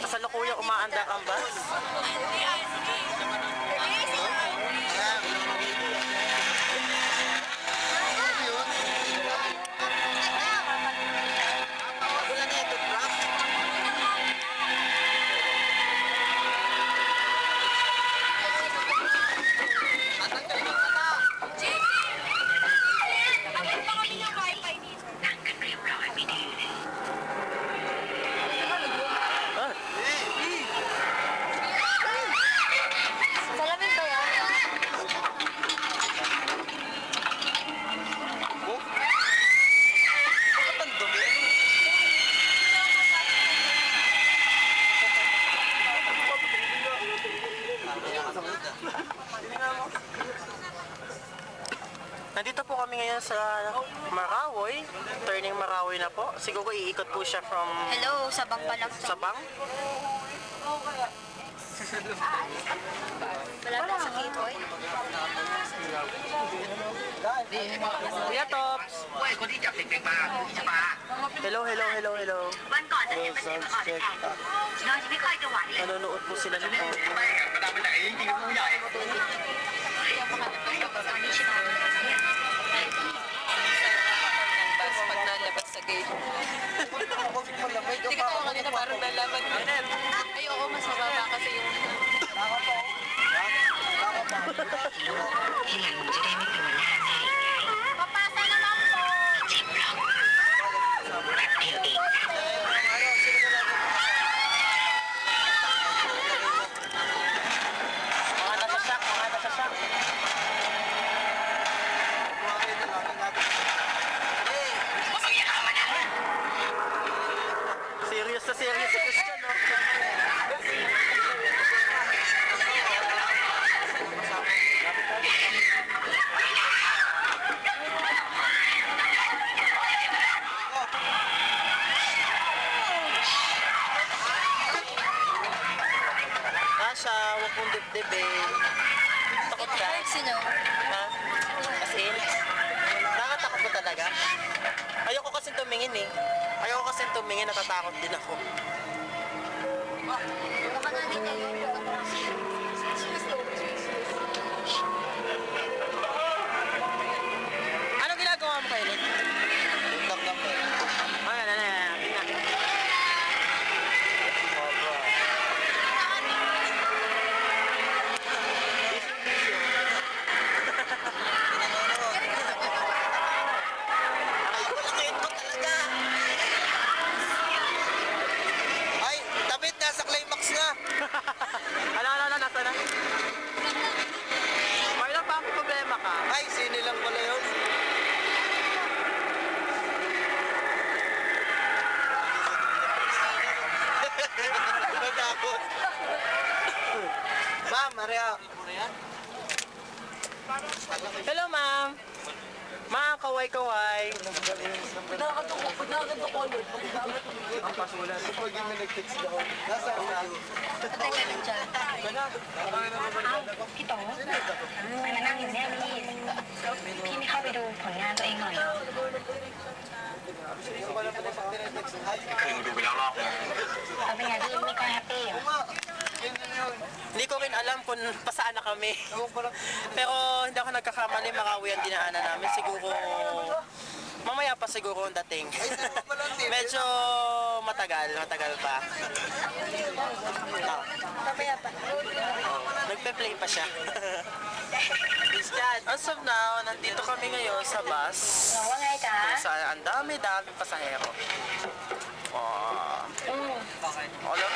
Kasalukuyang umaandar ang bus. Salamin ba yan? Nandito po kami ngayon sa Marawi. Turning Marawi na po. Siguro iikot po siya from Hello, sabang pa lang. Sabang. Wala na sa K-Boy. Kuya Tops! 喂，嗰啲入定定嘛，啫嘛。 Hello, hello, hello, hello. 溫哥人嘅乜嘢乜我哋聽，我只必須嘅話咧， Nanonood po sila ng phone. 喂，madami na hindi ko mo yan。 Pag nalabas sa gate. Hindi ka tawa kanina parang nalaban mo. Ay, oo, mas mababa kasi yung... Papasa naman po. Mga nasa shock, mga nasa shock. Serious na serious si Christian, no? Asha, huwag mong dibdibin. Takot ka? Sino? Ha? As in? Nakatakot ba talaga? Ayoko kasi tumingin eh. Ayoko kasi tumingin, natatakot din ako. Baka natin kayo. Ano ginagawa mo kayo, Lin? TikTok lang po. Ay, ano na, Ay, David, nasa climax na. ano, nasa na? May lang pa ang problema ka. Ay, sini lang pala yun. Natakot. Ma'am, Maria. Hello, ma'am. Ma'am, kaway-kaway. Ang pasulat. Pag yung nag-text daw. Nasaan na? Patay ka rin dyan.พี่โตไปมานั่งอยู่เนี่ยพี่ไม่เข้าไปดูผลงานตัวเองหน่อยเหรอ Yung pala pala pag tinetext. Ay, คือมึงดูไปแล้วรอบนึง แล้วเป็นไงพี่ไม่ค่อยแฮปปี้เหรอ yun yun. Hindi ko rin alam kung pasaan na kami. Ewan ko lang. Pero hindi ako nagkakamali, Marawi ang dinaanan namin. Siguro, mamaya pa siguro ang dating. Medyo matagal pa. Mamaya pa. Nagpe-play pa siya. As of now, nandito kami ngayon sa bus. ว่าไงจ๊ะ Sa ang dami-dami pasahero. Oh. All of